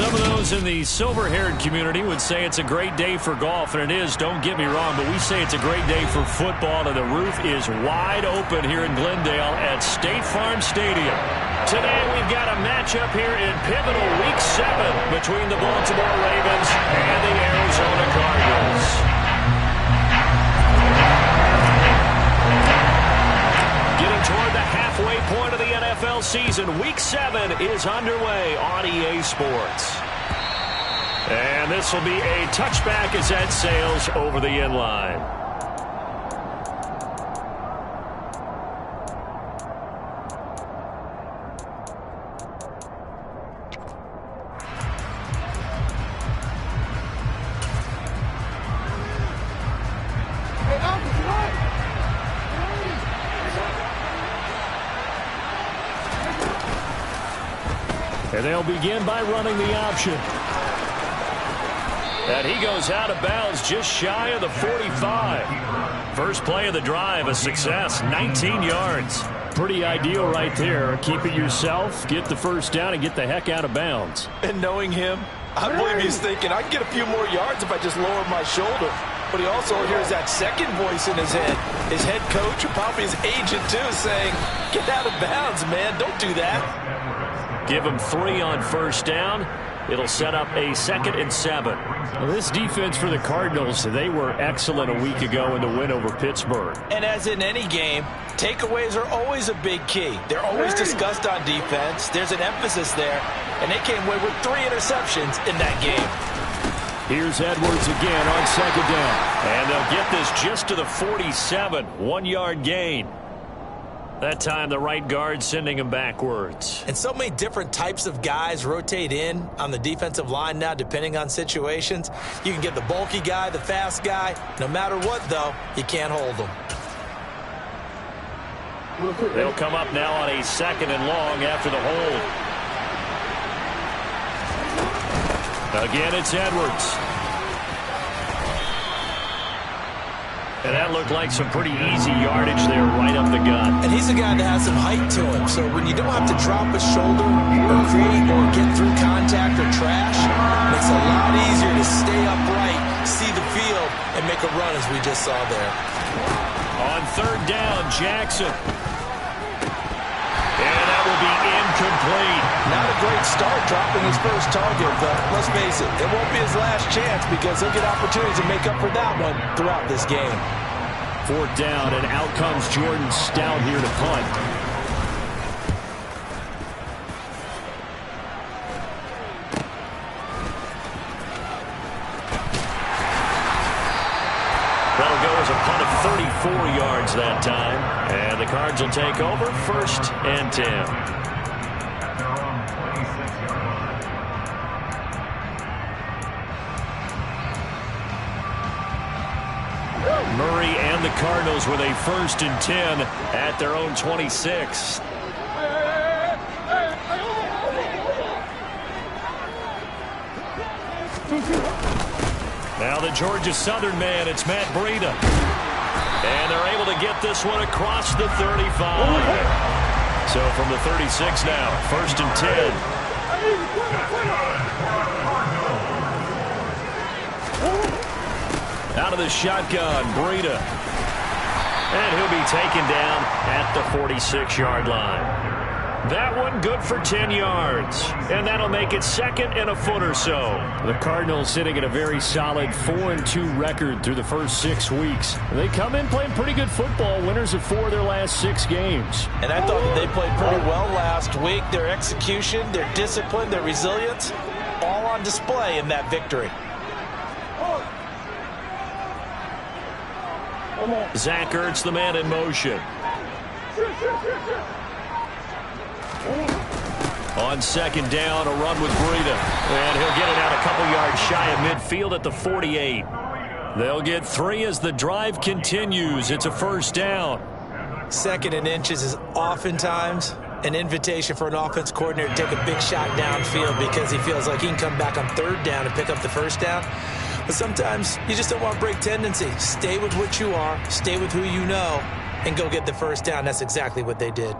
Some of those in the silver-haired community would say it's a great day for golf, and it is, don't get me wrong, but we say it's a great day for football, and the roof is wide open here in Glendale at State Farm Stadium. Today we've got a matchup here in pivotal Week 7 between the Baltimore Ravens and the Arizona Cardinals. Getting toward the halfway point of the NFL season, Week 7 is underway on EA Sports. And this will be a touchback as that sails over the end line. And they'll begin by running the option. And he goes out of bounds just shy of the 45. First play of the drive, a success, 19 yards. Pretty ideal right there. Keep it yourself, get the first down, and get the heck out of bounds. And knowing him, I believe he's thinking, I can get a few more yards if I just lower my shoulder. But he also hears that second voice in his head. His head coach, or probably his agent too, saying, get out of bounds, man, don't do that. Give him 3 on first down. It'll set up a 2nd and 7. Well, this defense for the Cardinals, they were excellent a week ago in the win over Pittsburgh. And as in any game, takeaways are always a big key. They're always discussed on defense. There's an emphasis there. And they came away with 3 interceptions in that game. Here's Edwards again on 2nd down. And they'll get this just to the 47. 1-yard gain. That time the right guard sending him backwards. And so many different types of guys rotate in on the defensive line now depending on situations. You can get the bulky guy, the fast guy. No matter what, though, you can't hold them. They'll come up now on a 2nd and long after the hold. Again, it's Edwards. And that looked like some pretty easy yardage there right up the gut. And he's a guy that has some height to him. So when you don't have to drop a shoulder or create or get through contact or trash, it's a lot easier to stay upright, see the field, and make a run as we just saw there. On 3rd down, Jackson. And that will be incomplete. Not a great start dropping his first target, but let's face it, it won't be his last chance because he'll get opportunities to make up for that one throughout this game. 4th down, and out comes Jordan Stout here to punt. That'll go as a punt of 34 yards that time. And the Cards will take over 1st and 10. Murray and the Cardinals with a 1st and 10 at their own 26. Now the Georgia Southern man, it's Matt Breida. And they're able to get this one across the 35. So from the 36 now, 1st and 10. Out of the shotgun, Breida. And he'll be taken down at the 46-yard line. That one good for 10 yards. And that'll make it 2nd and a foot or so. The Cardinals sitting at a very solid 4-2 record through the first 6 weeks. They come in playing pretty good football, winners of 4 of their last 6 games. And I thought that they played pretty well last week. Their execution, their discipline, their resilience, all on display in that victory. Zach Ertz, the man in motion. On 2nd down, a run with Breida. And he'll get it out a couple yards shy of midfield at the 48. They'll get 3 as the drive continues. It's a 1st down. 2nd and inches is oftentimes an invitation for an offense coordinator to take a big shot downfield because he feels like he can come back on 3rd down and pick up the 1st down. But sometimes you just don't want to break tendency. Stay with what you are, stay with who you know, and go get the 1st down. That's exactly what they did.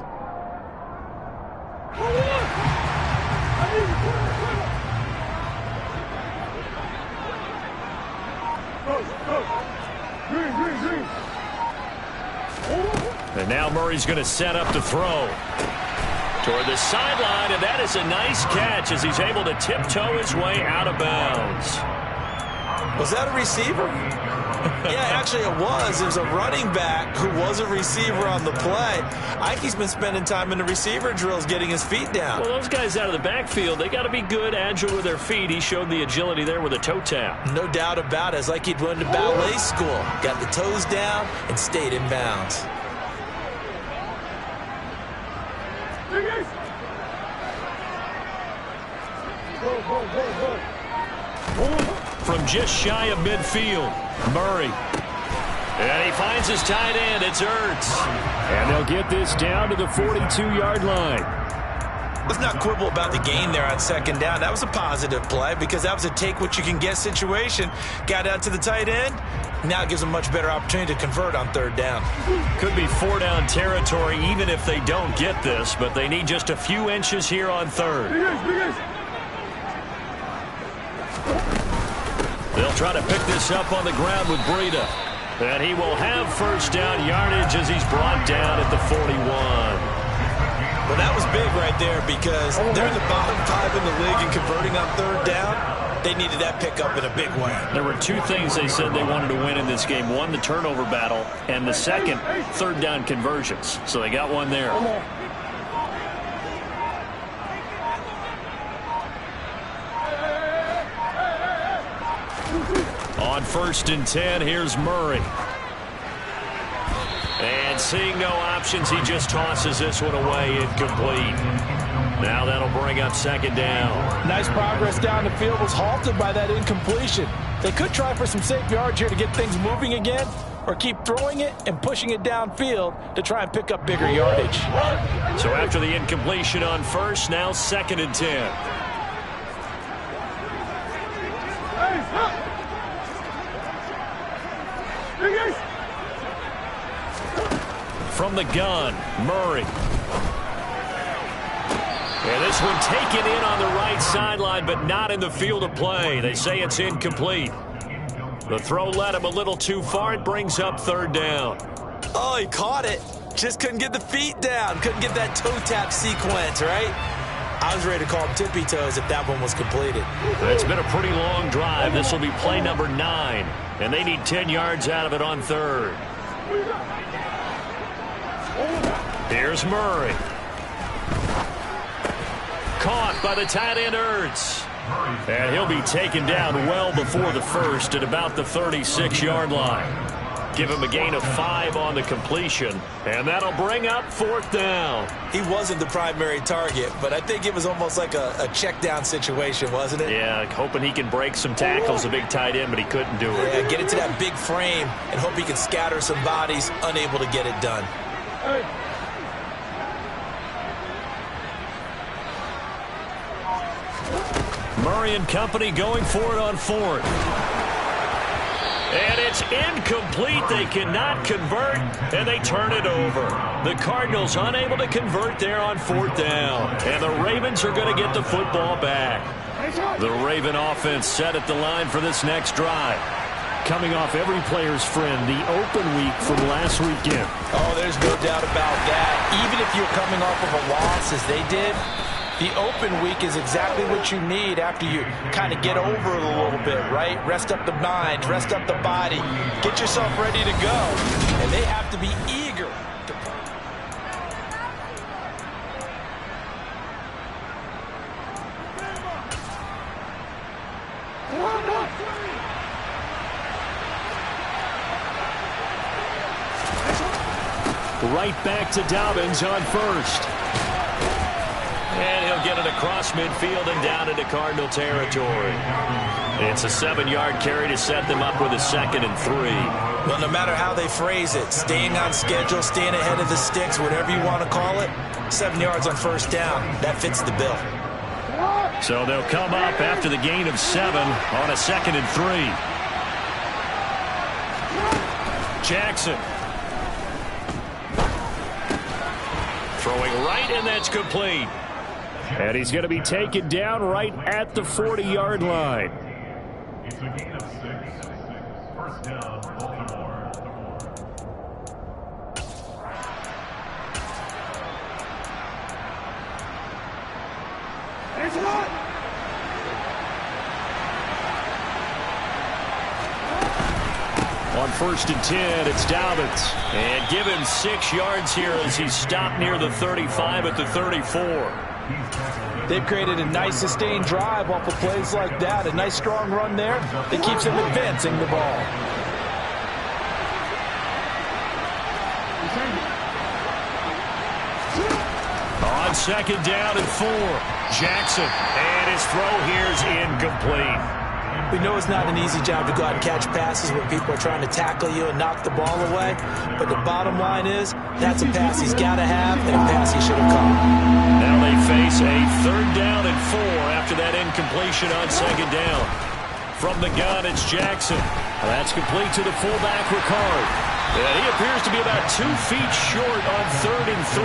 And now Murray's going to set up to throw. Toward the sideline, and that is a nice catch as he's able to tiptoe his way out of bounds. Was that a receiver? Yeah, actually it was. It was a running back who was a receiver on the play. Ike's been spending time in the receiver drills getting his feet down. Well, those guys out of the backfield, they got to be good, agile with their feet. He showed the agility there with a toe tap. No doubt about it. It's like he'd went to ballet school. Got the toes down and stayed in bounds. From just shy of midfield, Murray. And he finds his tight end. It's Ertz. And they'll get this down to the 42-yard line. Let's not quibble about the gain there on second down. That was a positive play because that was a take-what-you-can-get situation. Got out to the tight end. Now it gives them a much better opportunity to convert on third down. Could be four-down territory even if they don't get this, but they need just a few inches here on third. They'll try to pick this up on the ground with Breida. And he will have first down yardage as he's brought down at the 41. Well, that was big right there because they're the bottom 5 in the league in converting on third down. They needed that pickup in a big way. There were two things they said they wanted to win in this game. One, the turnover battle, and the second, third down conversions. So they got one there. On 1st and 10, here's Murray. And seeing no options, he just tosses this one away, incomplete. Now that'll bring up second down. Nice progress down the field was halted by that incompletion. They could try for some safe yards here to get things moving again, or keep throwing it and pushing it downfield to try and pick up bigger yardage. So after the incompletion on 1st, now 2nd and 10. From the gun, Murray. And this one taken in on the right sideline, but not in the field of play. They say it's incomplete. The throw led him a little too far. It brings up third down. Oh, he caught it. Just couldn't get the feet down. Couldn't get that toe tap sequence, right? I was ready to call him tippy toes if that one was completed. It's been a pretty long drive. This will be play number 9. And they need 10 yards out of it on third. Here's Murray. Caught by the tight end Ertz. And he'll be taken down well before the first at about the 36-yard line. Give him a gain of 5 on the completion, and that'll bring up 4th down. He wasn't the primary target, but I think it was almost like a check down situation, wasn't it? Yeah, hoping he can break some tackles, a big tight end, but he couldn't do it. Yeah, get into that big frame and hope he can scatter some bodies, unable to get it done. Murray and company going for it on 4th. And it's incomplete. They cannot convert, and they turn it over. The Cardinals unable to convert there on 4th down. And the Ravens are going to get the football back. The Raven offense set at the line for this next drive. Coming off every player's friend, the open week from last weekend. Oh, there's no doubt about that. Even if you're coming off of a loss as they did, the open week is exactly what you need after you kind of get over it a little bit, right? Rest up the mind, rest up the body, get yourself ready to go. And they have to be eager to play. Right back to Dobbins on 1st. And he'll get it across midfield and down into Cardinal territory. It's a 7-yard carry to set them up with a 2nd and 3. Well, no matter how they phrase it, staying on schedule, staying ahead of the sticks, whatever you want to call it, 7 yards on 1st down, that fits the bill. So they'll come up after the gain of 7 on a 2nd and 3. Jackson. Throwing right, and that's complete. And he's going to be taken down right at the 40-yard line. It's a gain of 6. First down, Baltimore. On 1st and 10, it's Dobbins. And give him 6 yards here as he's stopped near the 35 at the 34. They've created a nice sustained drive off of plays like that. A nice strong run there that keeps them advancing the ball. On 2nd down and 4, Jackson. And his throw here is incomplete. We know it's not an easy job to go out and catch passes when people are trying to tackle you and knock the ball away. But the bottom line is, that's a pass he's got to have and a pass he should have caught. Now they face a 3rd down and 4 after that incompletion on 2nd down. From the gun, it's Jackson. That's complete to the fullback, Ricard. And he appears to be about 2 feet short on 3rd and 3.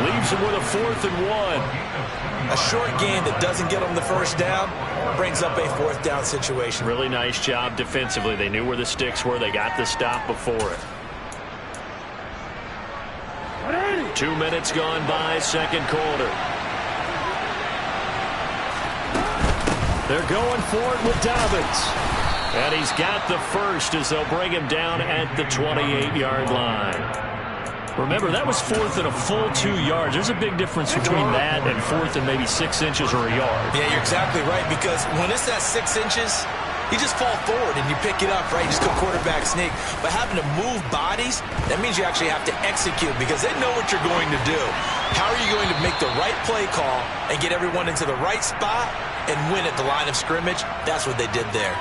Leaves him with a 4th and 1. A short game that doesn't get him the 1st down brings up a 4th down situation. Really nice job defensively. They knew where the sticks were. They got the stop before it. 2 minutes gone by, 2nd quarter. They're going for it with Dobbins. And he's got the first as they'll bring him down at the 28-yard line. Remember, that was 4th and a full 2 yards. There's a big difference between that and 4th and maybe 6 inches or a yard. Yeah, you're exactly right, because when it's at 6 inches, you just fall forward and you pick it up, right? You just go quarterback sneak. But having to move bodies, that means you actually have to execute because they know what you're going to do. How are you going to make the right play call and get everyone into the right spot and win at the line of scrimmage? That's what they did there.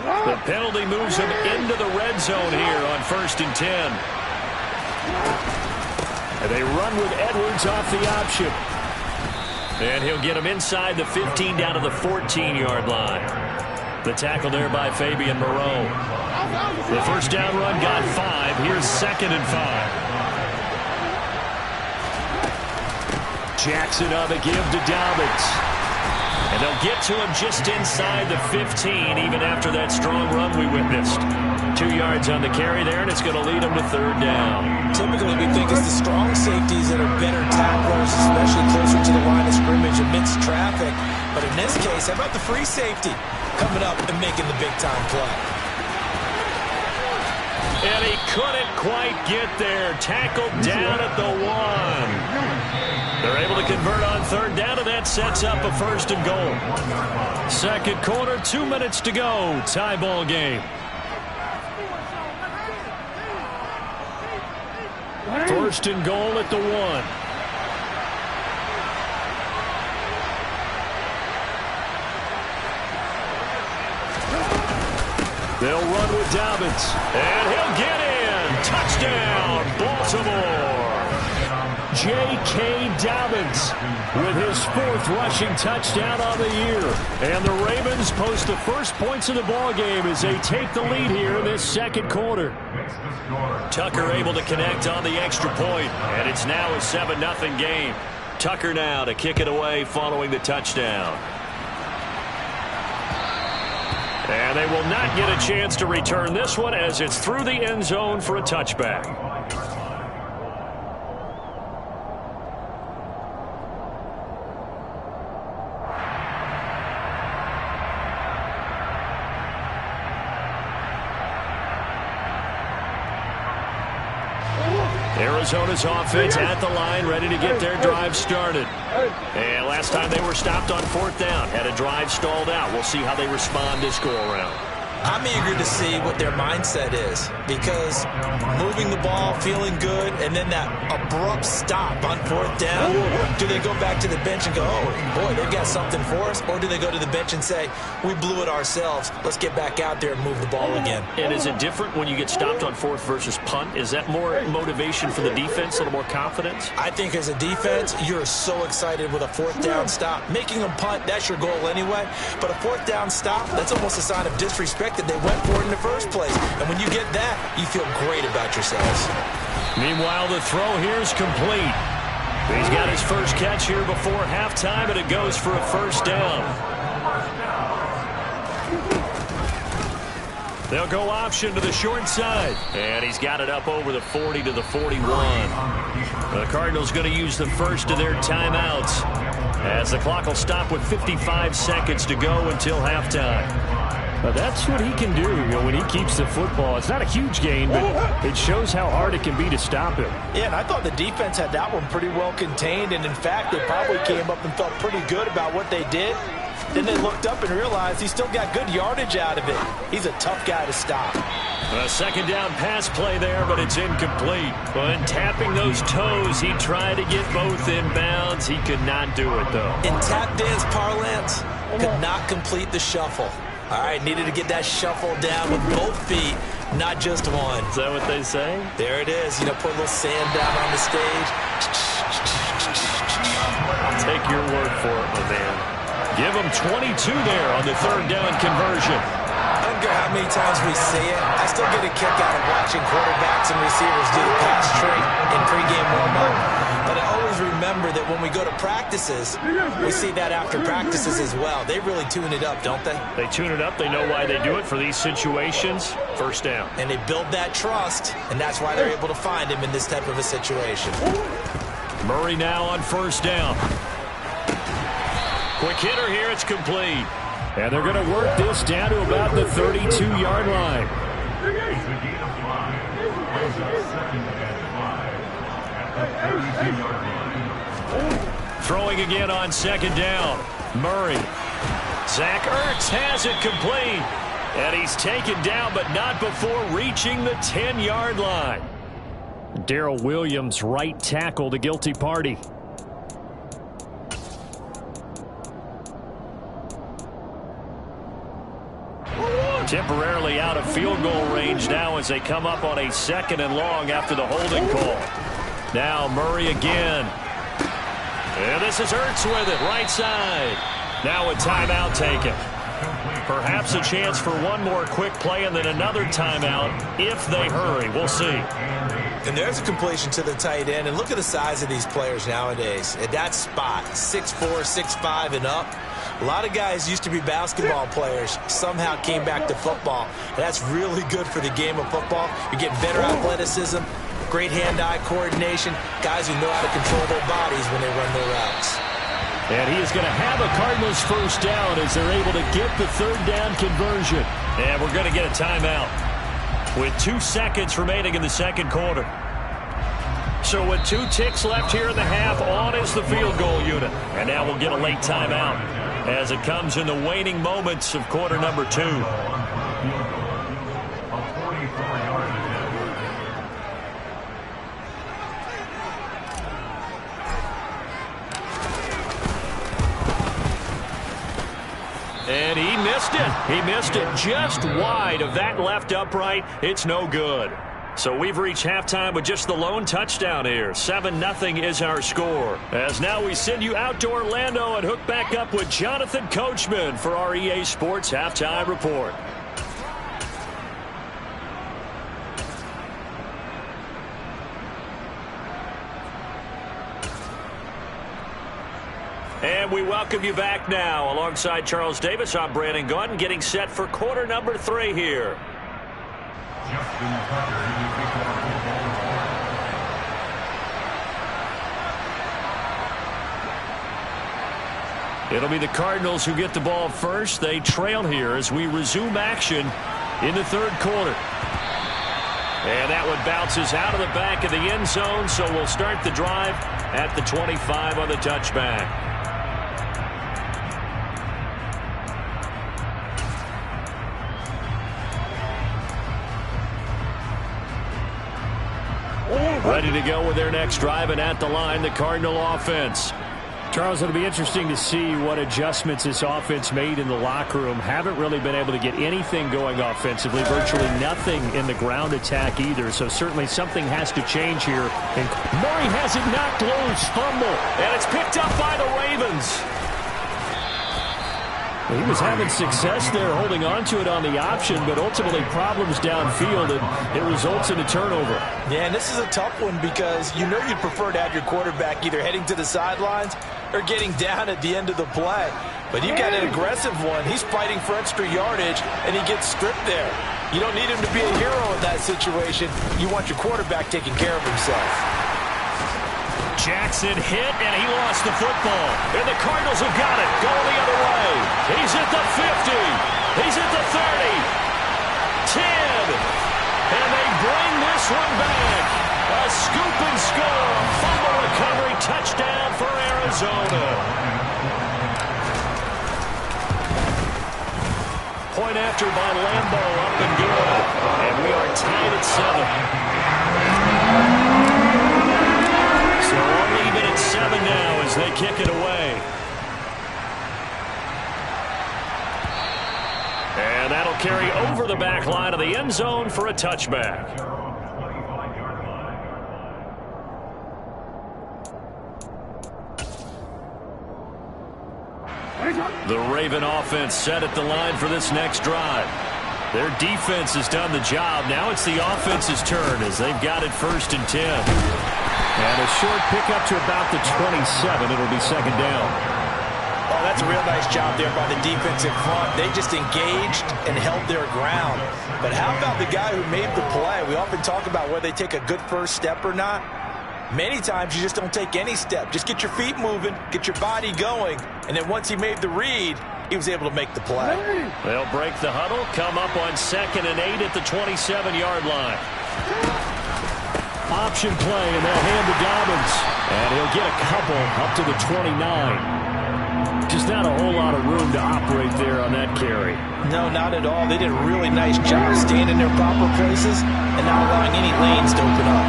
The penalty moves him into the red zone here on 1st and 10. And they run with Edwards off the option. And he'll get him inside the 15 down to the 14-yard line. The tackle there by Fabian Moreau. The 1st down run got 5. Here's 2nd and 5. Jackson on the give to Dobbins. And they'll get to him just inside the 15, even after that strong run we witnessed. 2 yards on the carry there, and it's going to lead him to 3rd down. Typically, we think it's the strong safeties that are better tacklers, especially closer to the line of scrimmage amidst traffic. But in this case, how about the free safety coming up and making the big-time play? And he couldn't quite get there. Tackled down at the 1. They're able to convert on 3rd down, and that sets up a 1st and goal. 2nd quarter, 2 minutes to go. Tie ball game. 1st and goal at the 1. They'll run with Dobbins. And he'll get in. Touchdown, Baltimore. J.K. Dobbins with his 4th rushing touchdown on the year. And the Ravens post the first points of the ball game as they take the lead here in this 2nd quarter. Tucker able to connect on the extra point, and it's now a 7-0 game. Tucker now to kick it away following the touchdown. And they will not get a chance to return this one as it's through the end zone for a touchback. Arizona's offense at the line, ready to get their drive started. And last time they were stopped on 4th down, had a drive stalled out. We'll see how they respond this go-around. I'm eager to see what their mindset is because moving the ball, feeling good, and then that abrupt stop on 4th down, do they go back to the bench and go, oh, boy, they've got something for us? Or do they go to the bench and say, we blew it ourselves, let's get back out there and move the ball again? And is it different when you get stopped on 4th versus punt? Is that more motivation for the defense, a little more confidence? I think as a defense, you're so excited with a 4th down stop. Making them punt, that's your goal anyway. But a 4th down stop, that's almost a sign of disrespect that they went for it in the first place. And when you get that, you feel great about yourselves. Meanwhile, the throw here is complete. He's got his first catch here before halftime, and it goes for a 1st down. They'll go option to the short side. And he's got it up over the 40 to the 41. The Cardinals going to use the first of their timeouts as the clock will stop with 55 seconds to go until halftime. That's what he can do, when he keeps the football. It's not a huge gain, but it shows how hard it can be to stop him. Yeah, and I thought the defense had that one pretty well contained, and in fact, they probably came up and felt pretty good about what they did. Then they looked up and realized he still got good yardage out of it. He's a tough guy to stop. A second down pass play there, but it's incomplete. When tapping those toes, he tried to get both in bounds. He could not do it, though. In tap dance parlance, could not complete the shuffle. All right, needed to get that shuffle down with both feet, not just one. Is that what they say? There it is. Put a little sand down on the stage. I'll take your word for it, my man. Give him 22 there on the third down conversion. I don't care how many times we say it, I still get a kick out of watching quarterbacks and receivers do the pass straight in pregame warm-up. But I always remember that when we go to practices, we see that after practices as well. They really tune it up, don't they? They tune it up. They know why they do it for these situations. First down. And they build that trust, and that's why they're able to find him in this type of a situation. Murray now on first down. Quick hitter here. It's complete. And they're going to work this down to about the 32-yard line. Throwing again on second down. Murray. Zach Ertz has it complete. And he's taken down, but not before reaching the 10-yard line. Darrell Williams, right tackle, the guilty party. Temporarily out of field goal range now as they come up on a second and long after the holding call. Now Murray again. And this is Ertz with it, right side. Now a timeout taken. Perhaps a chance for one more quick play and then another timeout if they hurry. We'll see. And there's a completion to the tight end. And look at the size of these players nowadays. At that spot, 6'4", 6'5", and up. A lot of guys used to be basketball players, somehow came back to football. And that's really good for the game of football. You're getting better athleticism, great hand-eye coordination, guys who know how to control their bodies when they run their routes. And he is going to have a Cardinals first down as they're able to get the third down conversion. And we're going to get a timeout with 2 seconds remaining in the second quarter. So with 2 ticks left here in the half, on is the field goal unit. And now we'll get a late timeout as it comes in the waning moments of quarter number 2. And he missed it. He missed it just wide of that left upright. It's no good. So we've reached halftime with just the lone touchdown here. 7-0 is our score. As now we send you out to Orlando and hook back up with Jonathan Coachman for our EA Sports Halftime Report. And we welcome you back now. Alongside Charles Davis, I'm Brandon Gordon, getting set for quarter number 3 here. It'll be the Cardinals who get the ball first. They trail here as we resume action in the third quarter. And that one bounces out of the back of the end zone, so we'll start the drive at the 25 on the touchback. Ready to go with their next drive, and at the line, the Cardinal offense. Charles, it'll be interesting to see what adjustments this offense made in the locker room. Haven't really been able to get anything going offensively, virtually nothing in the ground attack either, so certainly something has to change here. And Murray has it knocked loose, fumble, and it's picked up by the Ravens. He was having success there holding on to it on the option, but ultimately problems downfield, and it results in a turnover. Yeah, and this is a tough one because you know you'd prefer to have your quarterback either heading to the sidelines or getting down at the end of the play. But you got an aggressive one. He's fighting for extra yardage, and he gets stripped there. You don't need him to be a hero in that situation. You want your quarterback taking care of himself. Jackson hit, and he lost the football. And the Cardinals have got it, going the other way. He's at the 50. He's at the 30. 10. And they bring this one back. A scoop and score. Fumble recovery, touchdown for Arizona. Point after by Lambeau, up and good. And we are tied at 7. So we'll leave it at 7 now as they kick it away. And that'll carry over the back line of the end zone for a touchback. The Raven offense set at the line for this next drive. Their defense has done the job. Now it's the offense's turn as they've got it 1st and 10. And a short pickup to about the 27. It'll be 2nd down. Oh, that's a real nice job there by the defense in front. They just engaged and held their ground. But how about the guy who made the play? We often talk about whether they take a good first step or not. Many times you just don't take any step. Just get your feet moving, get your body going, and then once he made the read, he was able to make the play. They'll break the huddle, come up on 2nd and 8 at the 27-yard line. Option play, and they'll hand to Dobbins. And he'll get a couple up to the 29. Just not a whole lot of room to operate there on that carry. No, not at all. They did a really nice job staying in their proper places and not allowing any lanes to open up.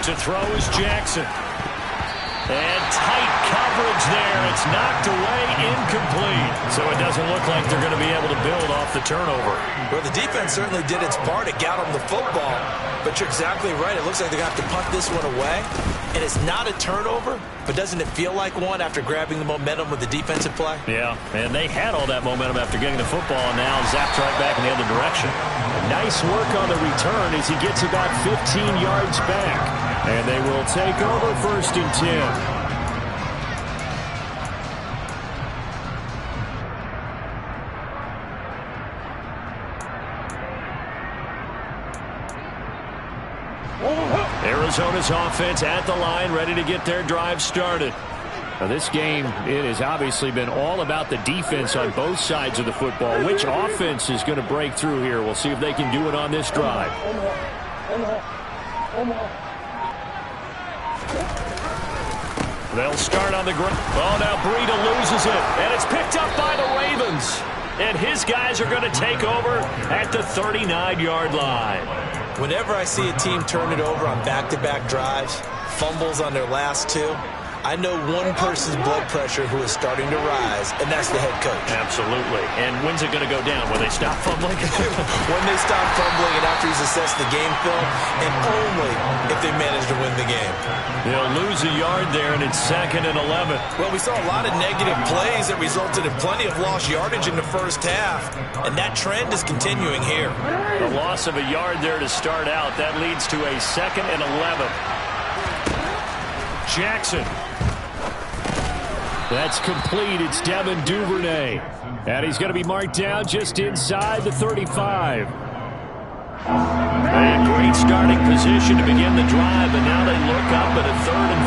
To throw is Jackson. And tight coverage there. It's knocked away, incomplete. So it doesn't look like they're going to be able to build off the turnover. Well, the defense certainly did its part. It got them the football. But you're exactly right. It looks like they're going to have to punt this one away. And it's not a turnover, but doesn't it feel like one after grabbing the momentum with the defensive play? Yeah, and they had all that momentum after getting the football, and now zapped right back in the other direction. Nice work on the return as he gets about 15 yards back. And they will take over 1st and 10. Arizona's offense at the line, ready to get their drive started. Now this game, it has obviously been all about the defense on both sides of the football. Which offense is going to break through here? We'll see if they can do it on this drive. They'll start on the ground. Oh, now Breida loses it, and it's picked up by the Ravens. And his guys are going to take over at the 39-yard line. Whenever I see a team turn it over on back-to-back drives, fumbles on their last two, I know one person's blood pressure who is starting to rise, and that's the head coach. Absolutely. And when's it going to go down? When they stop fumbling? When they stop fumbling and after he's assessed the game film, and only if they manage to win the game. They'll lose a yard there, and it's 2nd and 11. Well, we saw a lot of negative plays that resulted in plenty of lost yardage in the first half, and that trend is continuing here. The loss of a yard there to start out. That leads to a 2nd and 11. Jackson. That's complete. It's Devin Duvernay. And he's going to be marked down just inside the 35. And great starting position to begin the drive, and now they look up at a 3rd and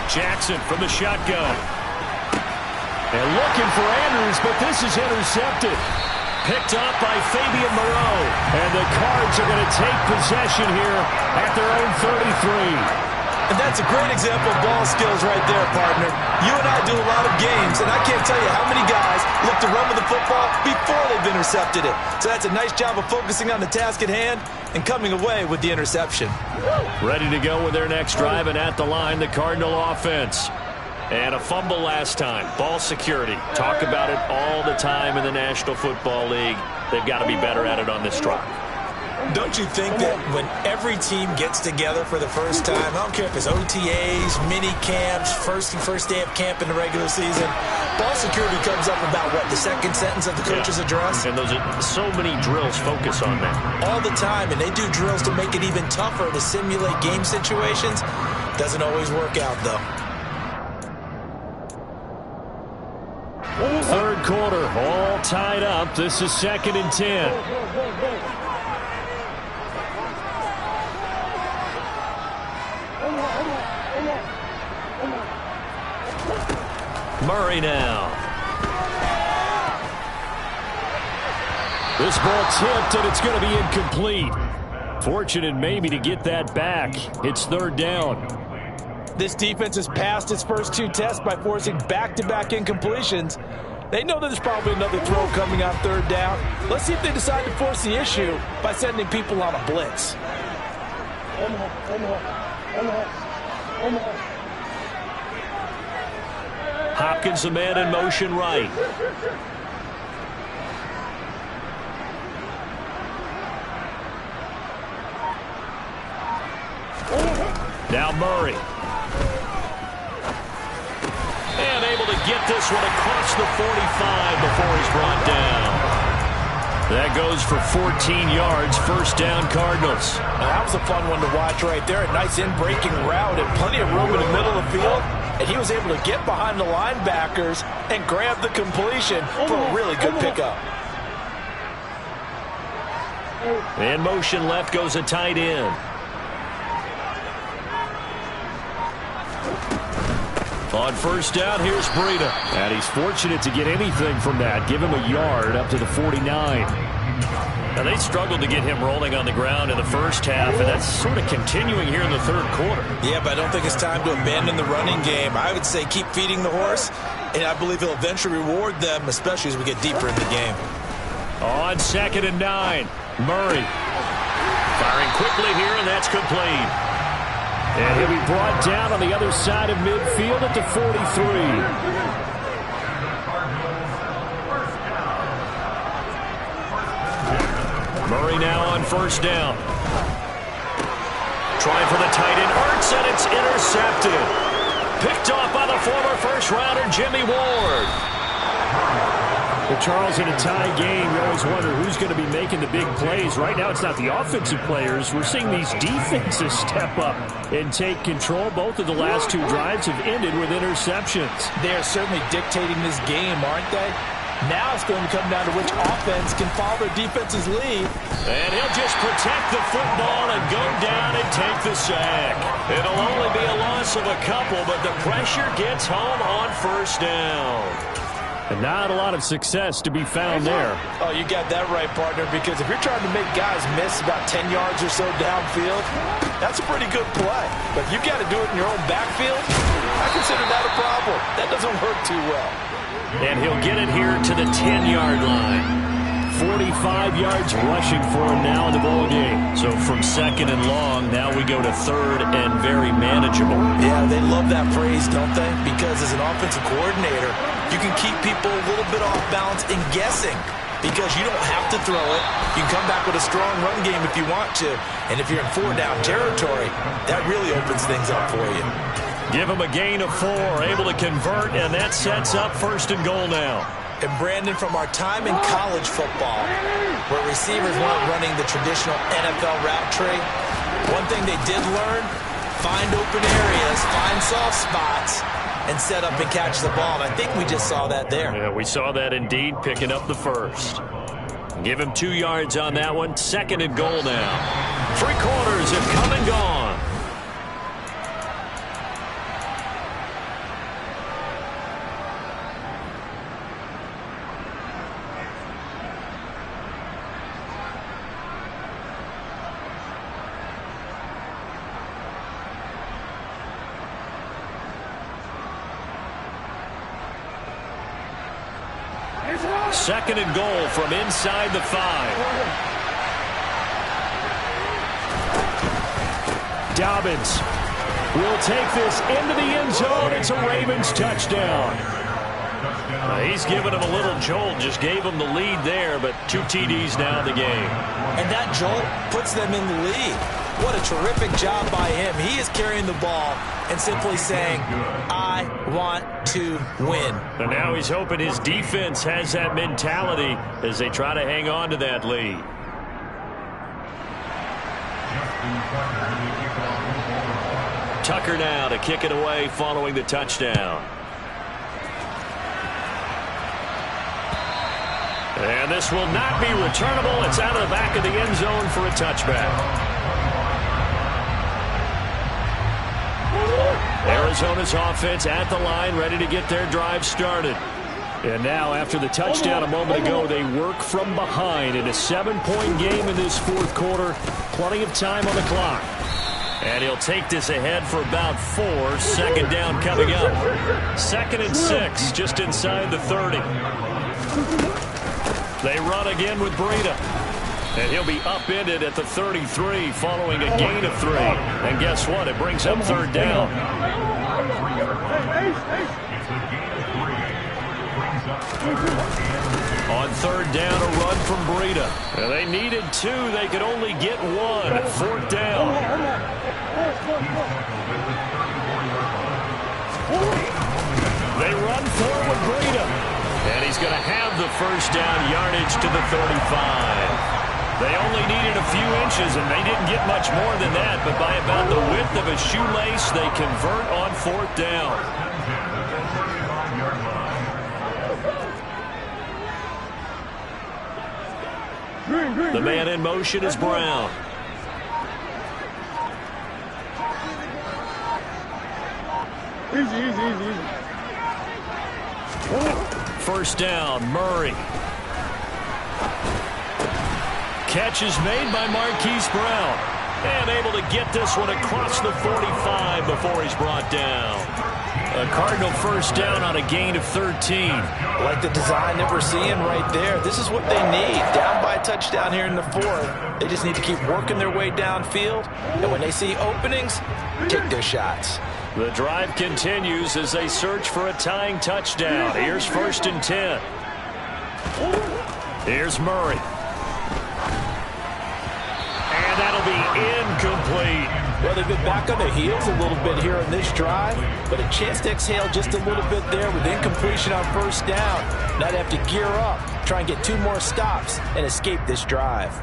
5. Jackson from the shotgun. And looking for Andrews, but this is intercepted. Picked up by Fabian Moreau. And the Cards are going to take possession here at their own 33. And that's a great example of ball skills right there, partner. You and I do a lot of games, and I can't tell you how many guys look to run with the football before they've intercepted it. So that's a nice job of focusing on the task at hand and coming away with the interception. Ready to go with their next drive, and at the line, the Cardinal offense. And a fumble last time. Ball security. Talk about it all the time in the National Football League. They've got to be better at it on this drive. Don't you think that when every team gets together for the first time, I don't care if it's OTAs, mini camps, first day of camp in the regular season, ball security comes up about, what, the second sentence of the coach's address? And those are so many drills focus on that. All the time, and they do drills to make it even tougher to simulate game situations. Doesn't always work out, though. Third quarter, all tied up. This is 2nd and 10. Murray now. This ball tipped, and it's going to be incomplete. Fortunate maybe to get that back. It's 3rd down. This defense has passed its first 2 tests by forcing back-to-back incompletions. They know that there's probably another throw coming on 3rd down. Let's see if they decide to force the issue by sending people on a blitz. Hopkins, the man in motion right. Now Murray. And able to get this one across the 45 before he's brought down. That goes for 14 yards. 1st down, Cardinals. Now, that was a fun one to watch right there. A nice in-breaking route and plenty of room in the middle of the field. And he was able to get behind the linebackers and grab the completion for a really good pickup. In motion left goes a tight end. On 1st down, here's Breida. And he's fortunate to get anything from that. Give him a yard up to the 49. Now, they struggled to get him rolling on the ground in the first half, and that's sort of continuing here in the 3rd quarter. Yeah, but I don't think it's time to abandon the running game. I would say keep feeding the horse, and I believe he'll eventually reward them, especially as we get deeper in the game. On 2nd and 9, Murray. Firing quickly here, and that's complete. And he'll be brought down on the other side of midfield at the 43. Murray now on 1st down. Trying for the tight end. Hurts, and it's intercepted. Picked off by the former 1st-rounder, Jimmy Ward. Well, Charles, in a tie game, you always wonder who's going to be making the big plays. Right now, it's not the offensive players. We're seeing these defenses step up and take control. Both of the last 2 drives have ended with interceptions. They are certainly dictating this game, aren't they? Now it's going to come down to which offense can follow their defense's lead. And he'll just protect the football and go down and take the sack. It'll only be a loss of a couple, but the pressure gets home on 1st down. And not a lot of success to be found there. Oh, you got that right, partner, because if you're trying to make guys miss about 10 yards or so downfield, that's a pretty good play. But you got to do it in your own backfield. I consider that a problem. That doesn't work too well. And he'll get it here to the 10-yard line. 45 yards rushing for him now in the ball game. So from 2nd and long, now we go to 3rd and very manageable. Yeah, they love that phrase, don't they? Because as an offensive coordinator, you can keep people a little bit off balance and guessing because you don't have to throw it. You can come back with a strong run game if you want to. And if you're in 4-down territory, that really opens things up for you. Give him a gain of 4, able to convert, and that sets up 1st and goal now. And Brandon, from our time in college football, where receivers weren't running the traditional NFL route tree, one thing they did learn, find open areas, find soft spots, and set up and catch the ball. And I think we just saw that there. Yeah, we saw that indeed, picking up the 1st. Give him 2 yards on that one. 2nd and goal now. 3 quarters have come and gone. Second and goal from inside the 5. Dobbins will take this into the end zone. It's a Ravens touchdown. He's given him a little jolt, just gave him the lead there, but 2 TDs now in the game. And that jolt puts them in the lead. What a terrific job by him. He is carrying the ball and simply saying, I want to win. And now he's hoping his defense has that mentality as they try to hang on to that lead. Tucker now to kick it away following the touchdown. And this will not be returnable. It's out of the back of the end zone for a touchback. Arizona's offense at the line, ready to get their drive started. And now, after the touchdown a moment ago, they work from behind in a 7-point game in this fourth quarter. Plenty of time on the clock. And he'll take this ahead for about 4. Second down coming up. 2nd and 6, just inside the 30. They run again with Breida. And he'll be upended at the 33 following a gain of 3. And guess what? It brings up 3rd down. On 3rd down, a run from Breida. And they needed 2. They could only get 1. 4th down. They run forward Breida. And he's going to have the 1st down yardage to the 35. They only needed a few inches, and they didn't get much more than that. But by about the width of a shoelace, they convert on 4th down. The man in motion is Brown. Easy. 1st down, Murray. Catch is made by Marquise Brown. And able to get this one across the 45 before he's brought down. A Cardinal 1st down on a gain of 13. Like the design that we're seeing right there. This is what they need. Down by a touchdown here in the 4th. They just need to keep working their way downfield. And when they see openings, take their shots. The drive continues as they search for a tying touchdown. Here's 1st and 10. Here's Murray. And that'll be incomplete. Well, they've been back on their heels a little bit here in this drive, but a chance to exhale just a little bit there with incompletion on 1st down. Now they have to gear up, try and get 2 more stops, and escape this drive.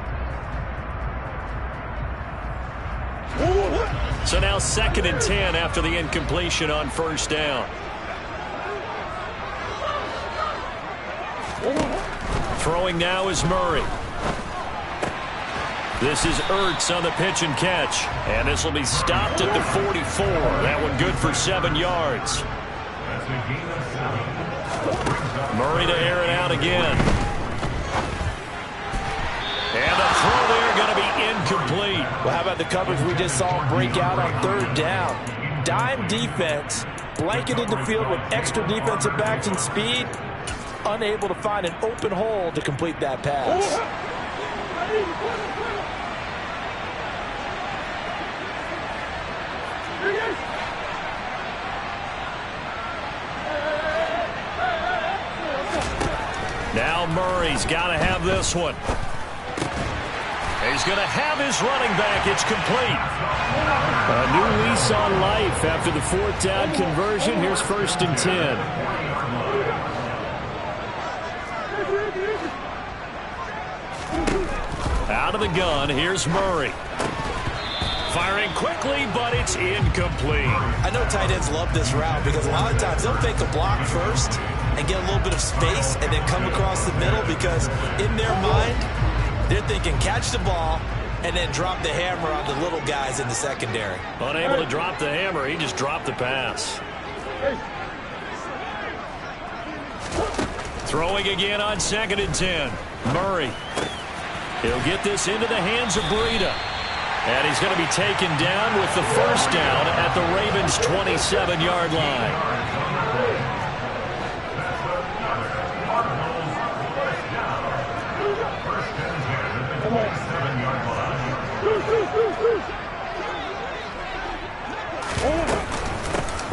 So now 2nd and 10 after the incompletion on 1st down. Throwing now is Murray. This is Ertz on the pitch and catch. And this will be stopped at the 44. That one good for 7 yards. Murray to air it out again. And the throw there going to be incomplete. Well, how about the coverage we just saw him break out on 3rd down? Dime defense, blanketed the field with extra defensive backs and speed. Unable to find an open hole to complete that pass. Now Murray's got to have this one. He's going to have his running back. It's complete. A new lease on life after the 4th down conversion. Here's 1st and 10. Out of the gun, here's Murray. Firing quickly, but it's incomplete. I know tight ends love this route because a lot of times they'll fake a block first and get a little bit of space and then come across the middle because in their mind, they're thinking catch the ball and then drop the hammer on the little guys in the secondary. Unable to drop the hammer, he just dropped the pass. Throwing again on 2nd and 10. Murray. He'll get this into the hands of Breida. And he's going to be taken down with the 1st down at the Ravens' 27-yard line.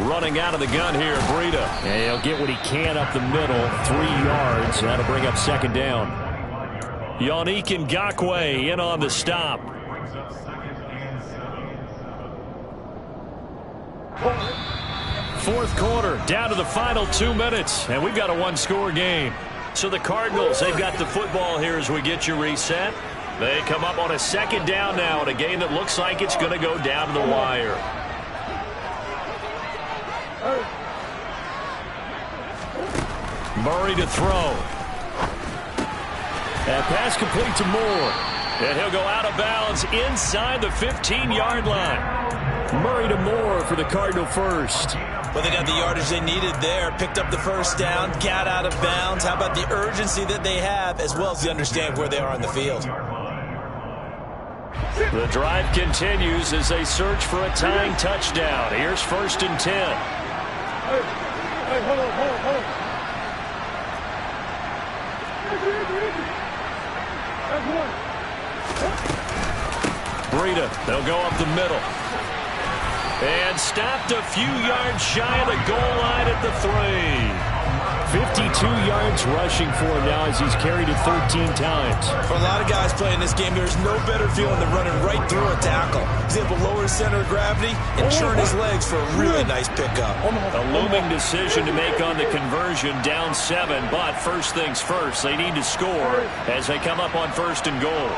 Running out of the gun here, Breida. And he'll get what he can up the middle, 3 yards. That'll bring up 2nd down. Yannick Ngakoue in on the stop. Fourth quarter, down to the final 2 minutes, and we've got a 1-score game. So the Cardinals, they've got the football here as we get you reset. They come up on a 2nd down now in a game that looks like it's going to go down to the wire. Murray to throw. That pass complete to Moore. And he'll go out of bounds inside the 15-yard line. Murray to Moore for the Cardinal first. Well, they got the yardage they needed there, picked up the first down, got out of bounds. How about the urgency that they have, as well as the understand where they are on the field? The drive continues as they search for a tying touchdown. Here's 1st and 10. Hey, hold on. Breida, they'll go up the middle. And stopped a few yards shy of the goal line at the 52 yards rushing for him now as he's carried it 13 times. For a lot of guys playing this game, there's no better feeling than running right through a tackle. He's able to lower his center of gravity and churn his legs for a really nice pickup. A looming decision to make on the conversion, down 7, but first things first, they need to score as they come up on 1st and goal.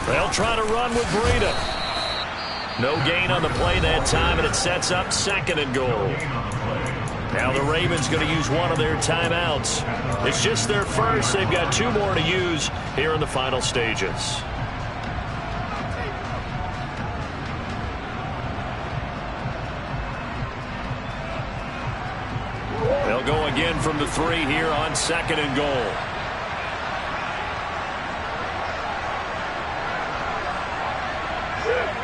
They'll try to run with Breida. No gain on the play that time, and it sets up 2nd and goal. Now the Ravens going to use one of their timeouts. It's just their first. They've got 2 more to use here in the final stages. They'll go again from the 3 here on 2nd and goal.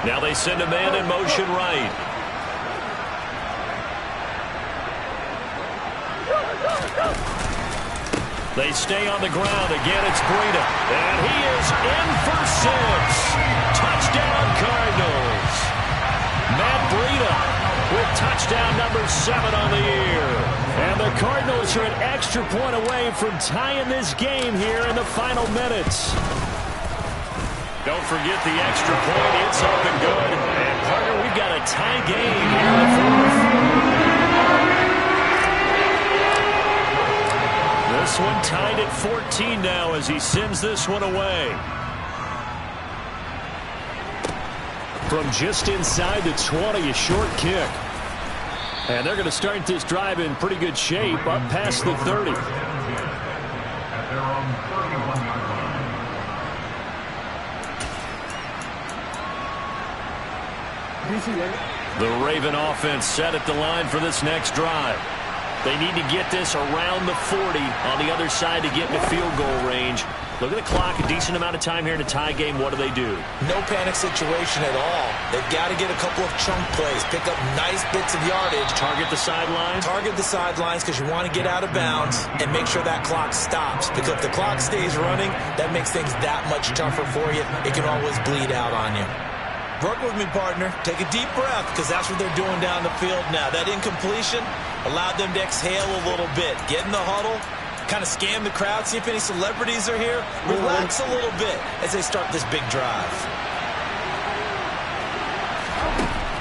Now they send a man in motion right. They stay on the ground. Again, it's Breida. And he is in for 6. Touchdown, Cardinals. Matt Breida with touchdown number 7 on the year. And the Cardinals are an extra point away from tying this game here in the final minutes. Don't forget the extra point. It's up and good. And, partner, we've got a tie game here in the 4th. This one tied at 14 now as he sends this one away. From just inside the 20, a short kick. And they're going to start this drive in pretty good shape up past the 30. The Raven offense set at the line for this next drive. They need to get this around the 40 on the other side to get into field goal range. Look at the clock, a decent amount of time here in a tie game. What do? No panic situation at all. They've got to get a couple of chunk plays, pick up nice bits of yardage. Target the sidelines? Target the sidelines because you want to get out of bounds and make sure that clock stops. Because if the clock stays running, that makes things that much tougher for you. It can always bleed out on you. Work with me, partner. Take a deep breath because that's what they're doing down the field now. That incompletion allowed them to exhale a little bit. Get in the huddle, kind of scan the crowd, see if any celebrities are here. Relax a little bit as they start this big drive.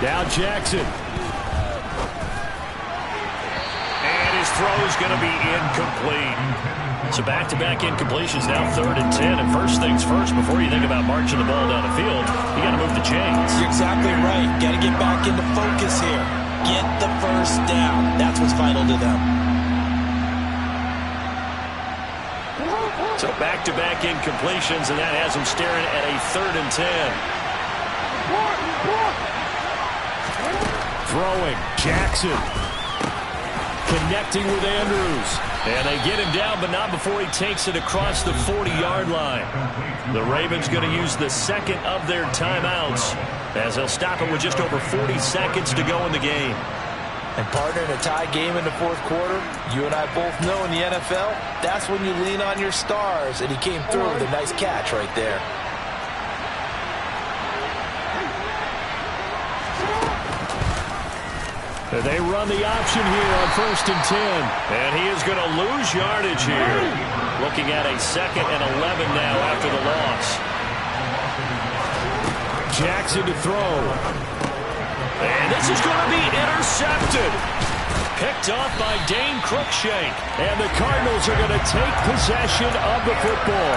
Now Jackson. And his throw is going to be incomplete. So back-to-back incompletions, now 3rd and 10. And first things first, before you think about marching the ball down the field, you got to move the chains. You're exactly right. Got to get back into focus here. Get the first down. That's what's vital to them. So back-to-back incompletions, and that has them staring at a 3rd and 10. Throwing. Jackson. Connecting with Andrews. And they get him down, but not before he takes it across the 40-yard line. The Ravens going to use the second of their timeouts as they'll stop it with just over 40 seconds to go in the game. And partner, in a tie game in the 4th quarter, you and I both know in the NFL, that's when you lean on your stars. And he came through with a nice catch right there. And they run the option here on 1st and 10. And he is going to lose yardage here. Looking at a 2nd and 11 now after the loss. Jackson to throw. And this is going to be intercepted. Picked picked off by Dane Cruikshank. And the Cardinals are going to take possession of the football.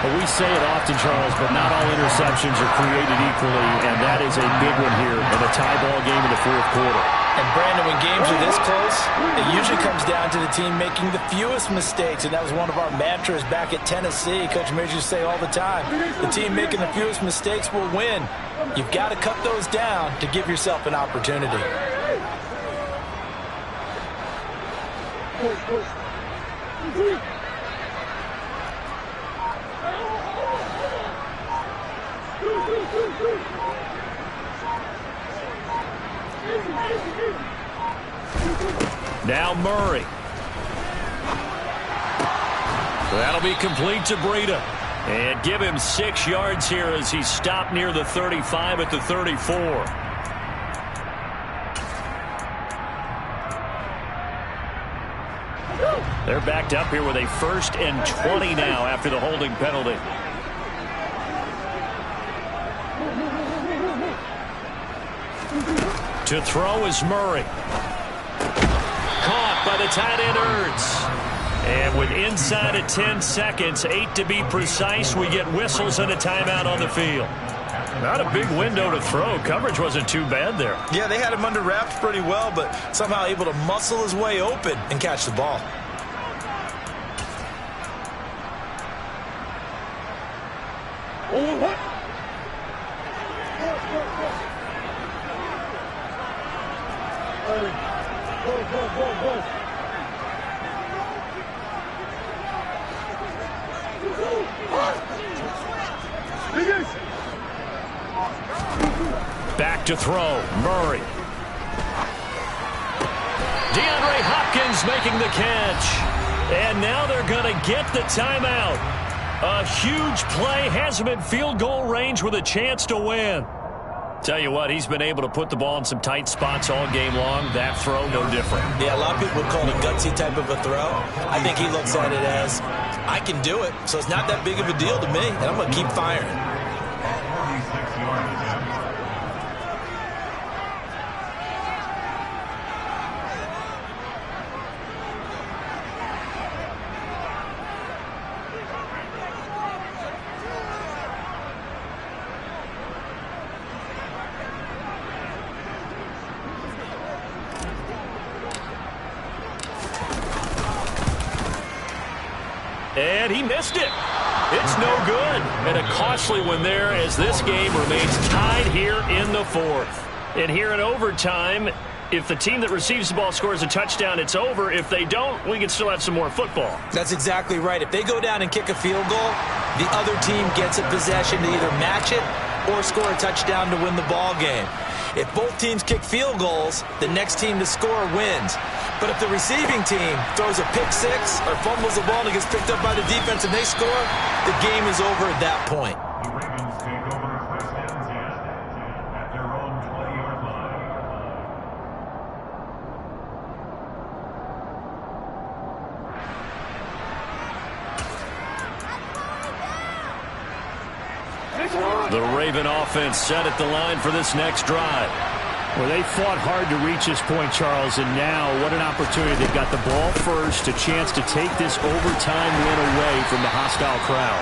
Well, we say it often, Charles, but not all interceptions are created equally, and that is a big one here in a tie ball game in the fourth quarter. And, Brandon, when games are this close, it usually comes down to the team making the fewest mistakes, and that was one of our mantras back at Tennessee. Coach Major used to say all the time, the team making the fewest mistakes will win. You've got to cut those down to give yourself an opportunity. Now Murray. That'll be complete to Breida. And give him 6 yards here as he stopped near the 35 at the 34. They're backed up here with a 1st and 20 now after the holding penalty. To throw is Murray. Caught by the tight end Ertz. And with inside of 10 seconds, 8 to be precise, we get whistles and a timeout on the field. Not a big window to throw. Coverage wasn't too bad there. Yeah, they had him under wraps pretty well, but somehow able to muscle his way open and catch the ball. Oh, what? Go. Back to throw. Murray. DeAndre Hopkins making the catch. And now they're going to get the timeout. A huge play has him in field goal range with a chance to win. Tell you what, he's been able to put the ball in some tight spots all game long. That throw, no different. Yeah, a lot of people would call it a gutsy type of a throw. I think he looks at it as, I can do it, so it's not that big of a deal to me, and I'm going to keep firing. 46 yards. And he missed it. It's no good. And a costly one there as this game remains tied here in the fourth. And here in overtime, if the team that receives the ball scores a touchdown, it's over. If they don't, we can still have some more football. That's exactly right. If they go down and kick a field goal, the other team gets a possession to either match it or score a touchdown to win the ball game. If both teams kick field goals, the next team to score wins. But if the receiving team throws a pick six or fumbles the ball and it gets picked up by the defense and they score, the game is over at that point. The Ravens take over first and 10 at their own 20-yard line. The Raven offense set at the line for this next drive. Well, they fought hard to reach this point, Charles, and now what an opportunity. They've got the ball first, a chance to take this overtime win away from the hostile crowd.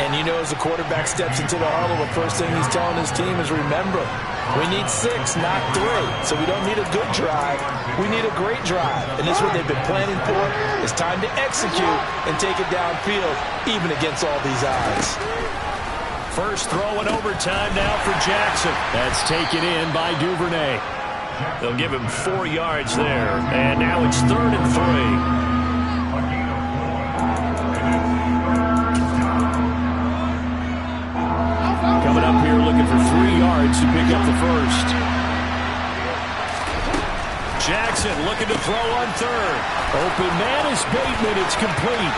And you know, as the quarterback steps into the huddle, the first thing he's telling his team is, remember, we need 6, not 3. So we don't need a good drive. We need a great drive. And this is what they've been planning for. It's time to execute and take it downfield, even against all these odds. First throw in overtime now for Jackson. That's taken in by Duvernay. They'll give him 4 yards there. And now it's 3rd and 3. Coming up here looking for 3 yards to pick up the first. Jackson looking to throw on 3rd. Open man is Bateman. It's complete.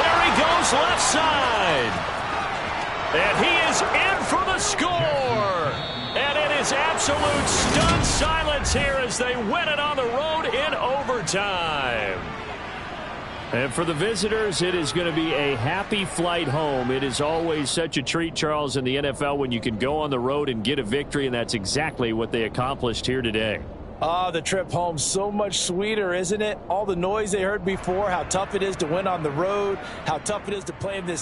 There he goes left side. And he is in for the score. And it is absolute stunned silence here as they win it on the road in overtime. And for the visitors, it is going to be a happy flight home. It is always such a treat, Charles, in the NFL when you can go on the road and get a victory, and that's exactly what they accomplished here today. Oh, the trip home, so much sweeter, isn't it? All the noise they heard before, how tough it is to win on the road, how tough it is to play in this